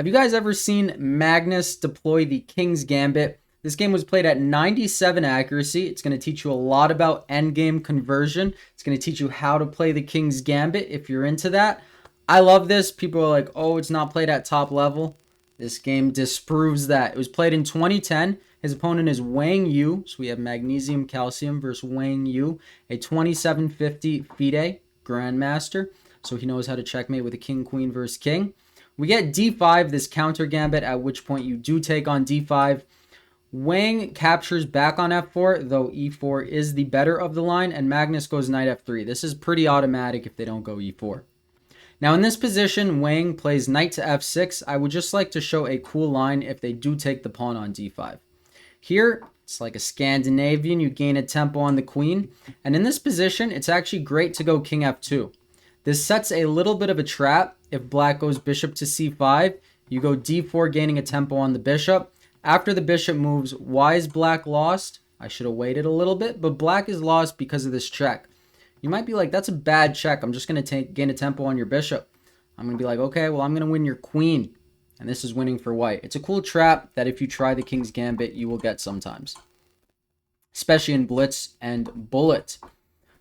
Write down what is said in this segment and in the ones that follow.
Have you guys ever seen Magnus deploy the King's Gambit? This game was played at 97 accuracy. It's going to teach you a lot about endgame conversion. It's going to teach you how to play the King's Gambit if you're into that. I love this. People are like, oh, it's not played at top level. This game disproves that. It was played in 2010. His opponent is Wang Yu. So we have Magnesium Calcium versus Wang Yu, a 2750 FIDE Grandmaster. So he knows how to checkmate with a King, Queen versus King. We get d5, this counter gambit, at which point you do take on d5. Wang captures back on f4, though e4 is the better of the line, and Magnus goes knight f3. This is pretty automatic if they don't go e4. Now in this position, Wang plays knight to f6. I would just like to show a cool line if they do take the pawn on d5. Here, it's like a Scandinavian. You gain a tempo on the queen. And in this position, it's actually great to go king f2. This sets a little bit of a trap. If black goes bishop to c5, you go d4, gaining a tempo on the bishop. After the bishop moves, why is black lost? I should have waited a little bit, but black is lost because of this check. You might be like, that's a bad check. I'm just going to gain a tempo on your bishop. I'm going to be like, okay, well, I'm going to win your queen. And this is winning for white. It's a cool trap that if you try the King's Gambit, you will get sometimes. Especially in Blitz and Bullet.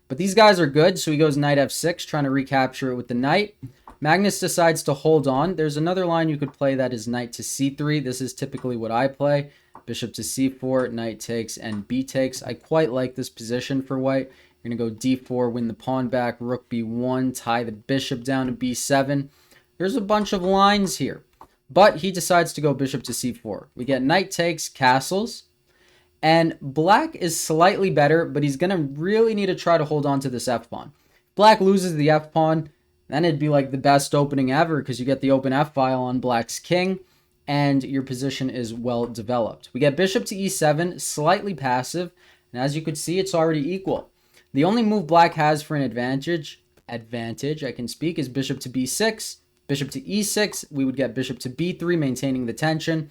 But these guys are good, so he goes knight f6, trying to recapture it with the knight. Magnus decides to hold on. There's another line you could play that is knight to c3. This is typically what I play. Bishop to c4, knight takes, and b takes. I quite like this position for white. You're going to go d4, win the pawn back, rook b1, tie the bishop down to b7. There's a bunch of lines here. But he decides to go bishop to c4. We get knight takes, castles. And black is slightly better, but he's going to really need to try to hold on to this f-pawn. Black loses the f-pawn, then it'd be like the best opening ever because you get the open f-file on black's king, and your position is well developed. We get bishop to e7, slightly passive, and as you could see, it's already equal. The only move black has for an advantage I can speak, is bishop to b6, bishop to e6. We would get bishop to b3, maintaining the tension.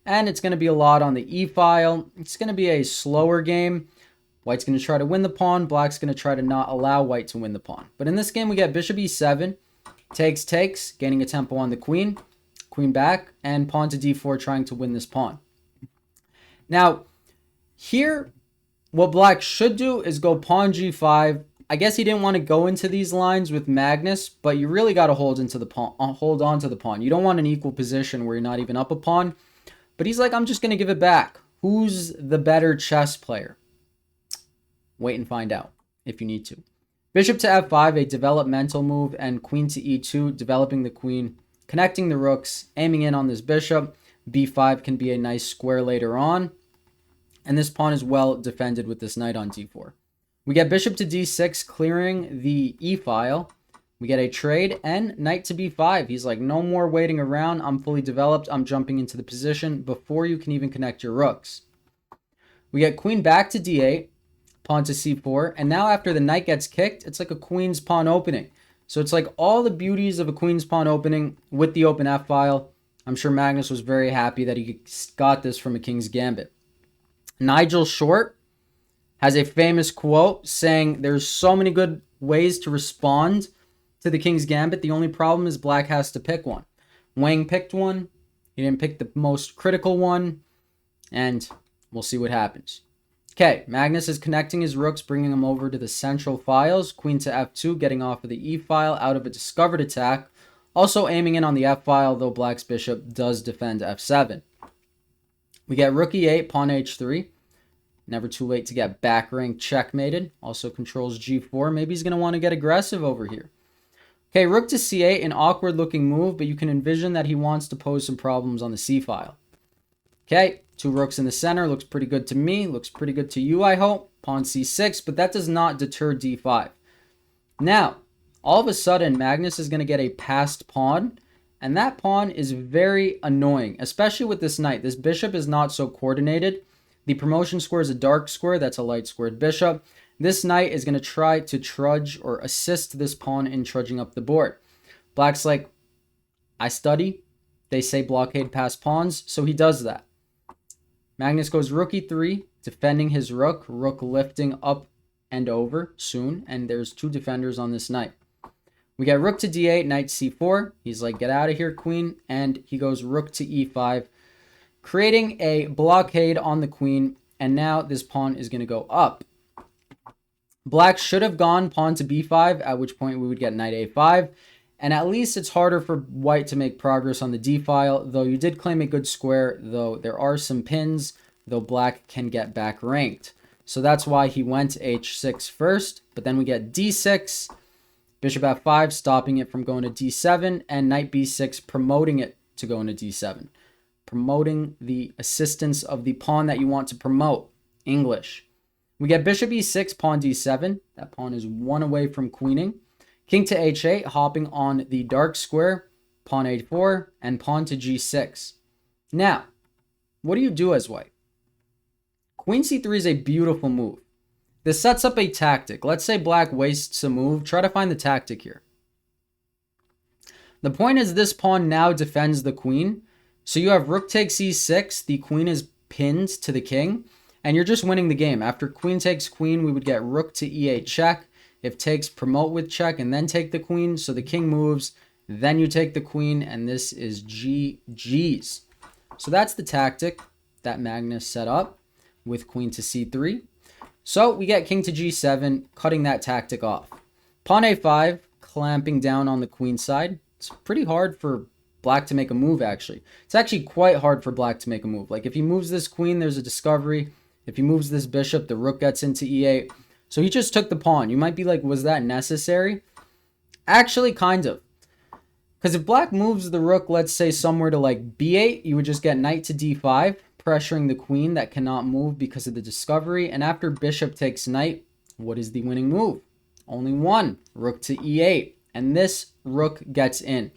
And it's going to be a lot on the e-file. It's going to be a slower game. White's going to try to win the pawn. Black's going to try to not allow white to win the pawn. But in this game, we get bishop e7, takes, gaining a tempo on the queen, queen back, and pawn to d4, trying to win this pawn. Now, here, what black should do is go pawn g5. I guess he didn't want to go into these lines with Magnus, but you really got to hold on to the pawn. You don't want an equal position where you're not even up a pawn. But he's like, I'm just going to give it back. Who's the better chess player? Wait and find out if you need to. Bishop to f5, a developmental move, and queen to e2, developing the queen, connecting the rooks, aiming in on this bishop. b5 can be a nice square later on. And this pawn is well defended with this knight on d4. We get bishop to d6, clearing the e-file. We get a trade and knight to b5. He's like, no more waiting around. I'm fully developed. I'm jumping into the position before you can even connect your rooks. We get queen back to d8, pawn to c4. And now after the knight gets kicked, it's like a queen's pawn opening. So it's like all the beauties of a queen's pawn opening with the open f-file. I'm sure Magnus was very happy that he got this from a King's Gambit. Nigel Short has a famous quote saying there's so many good ways to respond to the King's Gambit. The only problem is black has to pick one. Wang picked one. He didn't pick the most critical one. And we'll see what happens. Okay, Magnus is connecting his rooks, bringing them over to the central files. Queen to f2, getting off of the e-file out of a discovered attack. Also aiming in on the f-file, though black's bishop does defend f7. We get rook e8, pawn h3. Never too late to get back rank checkmated. Also controls g4. Maybe he's going to want to get aggressive over here. Okay, rook to c8, an awkward looking move, but you can envision that he wants to pose some problems on the c-file. Okay, two rooks in the center. Looks pretty good to me. Looks pretty good to you, I hope. Pawn c6, but that does not deter d5. Now, all of a sudden, Magnus is going to get a passed pawn, and that pawn is very annoying, especially with this knight. This bishop is not so coordinated. The promotion square is a dark square. That's a light squared bishop. This knight is going to try to trudge or assist this pawn in trudging up the board. Black's like, I study. They say blockade past pawns, so he does that. Magnus goes rook e3, defending his rook. Rook lifting up and over soon, and there's two defenders on this knight. We get rook to d8, knight c4. He's like, get out of here, queen. And he goes rook to e5, creating a blockade on the queen. And now this pawn is going to go up. Black should have gone pawn to b5, at which point we would get knight a5. And at least it's harder for white to make progress on the d file, though you did claim a good square, though there are some pins, though black can get back ranked. So that's why he went h6 first, but then we get d6, bishop f5, stopping it from going to d7, and knight b6, promoting it to go into d7. Promoting the assistance of the pawn that you want to promote. English. We get bishop e6, pawn d7. That pawn is one away from queening. King to h8, hopping on the dark square, pawn a4, and pawn to g6. Now, what do you do as white? Queen c3 is a beautiful move. This sets up a tactic. Let's say black wastes a move. Try to find the tactic here. The point is this pawn now defends the queen. So you have rook takes e6. The queen is pinned to the king. And you're just winning the game. After queen takes queen, we would get rook to e8 check. If takes, promote with check and then take the queen. So the king moves. Then you take the queen. And this is GG's. So that's the tactic that Magnus set up with queen to c3. So we get king to g7, cutting that tactic off. Pawn a5, clamping down on the queen side. It's pretty hard for black to make a move, actually. It's actually quite hard for black to make a move. Like if he moves this queen, there's a discovery. If he moves this bishop, the rook gets into e8. So he just took the pawn. You might be like, was that necessary? Actually, kind of. Because if black moves the rook, let's say somewhere to like b8, you would just get knight to d5, pressuring the queen that cannot move because of the discovery. And after bishop takes knight, what is the winning move? Only one, rook to e8. And this rook gets in.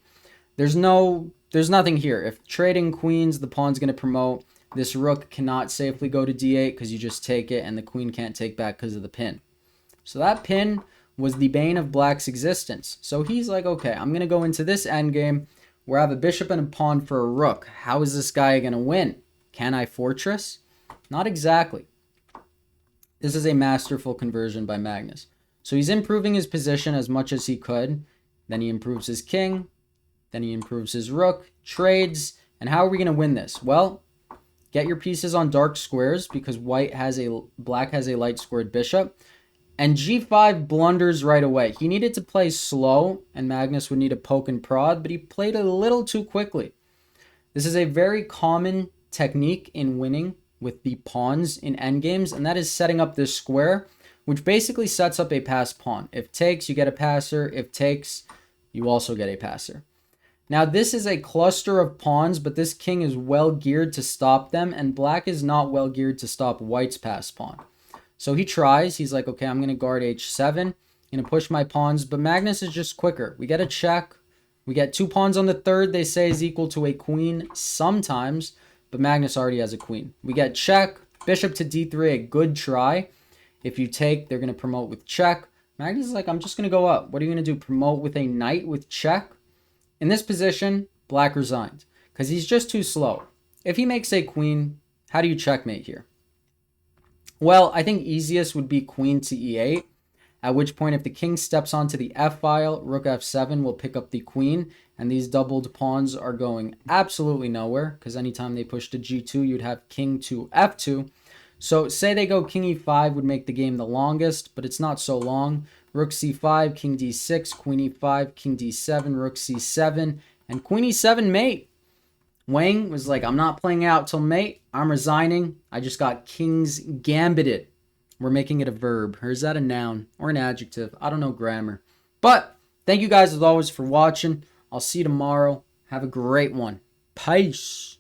There's nothing here. If trading queens, the pawn's going to promote. This rook cannot safely go to d8 because you just take it and the queen can't take back because of the pin. So that pin was the bane of black's existence. So he's like, okay, I'm going to go into this endgame where I have a bishop and a pawn for a rook. How is this guy going to win? Can I fortress? Not exactly. This is a masterful conversion by Magnus. So he's improving his position as much as he could. Then he improves his king. Then he improves his rook, trades. And how are we going to win this? Well, get your pieces on dark squares because black has a light squared bishop. And g5 blunders right away. He needed to play slow, and Magnus would need to poke and prod, but he played a little too quickly. This is a very common technique in winning with the pawns in endgames, and that is setting up this square, which basically sets up a pass pawn. If takes, you get a passer. If takes, you also get a passer. Now, this is a cluster of pawns, but this king is well geared to stop them, and black is not well geared to stop white's pass pawn. So he tries. He's like, okay, I'm going to guard h7. I'm going to push my pawns, but Magnus is just quicker. We get a check. We get two pawns on the third, they say is equal to a queen sometimes, but Magnus already has a queen. We get check, bishop to d3, a good try. If you take, they're going to promote with check. Magnus is like, I'm just going to go up. What are you going to do? Promote with a knight with check? In this position, black resigned because he's just too slow. If he makes a queen, how do you checkmate here? Well, I think easiest would be queen to e8, at which point if the king steps onto the f file, rook f7 will pick up the queen, and these doubled pawns are going absolutely nowhere because anytime they push to g2, you'd have king to f2. So say they go king e5 would make the game the longest, but it's not so long. Rook c5, king d6, queen e5, king d7, rook c7, and queen e7 mate. Wang was like, I'm not playing out till mate. I'm resigning. I just got king's gambited. We're making it a verb. Or is that a noun or an adjective? I don't know grammar. But thank you guys as always for watching. I'll see you tomorrow. Have a great one. Peace.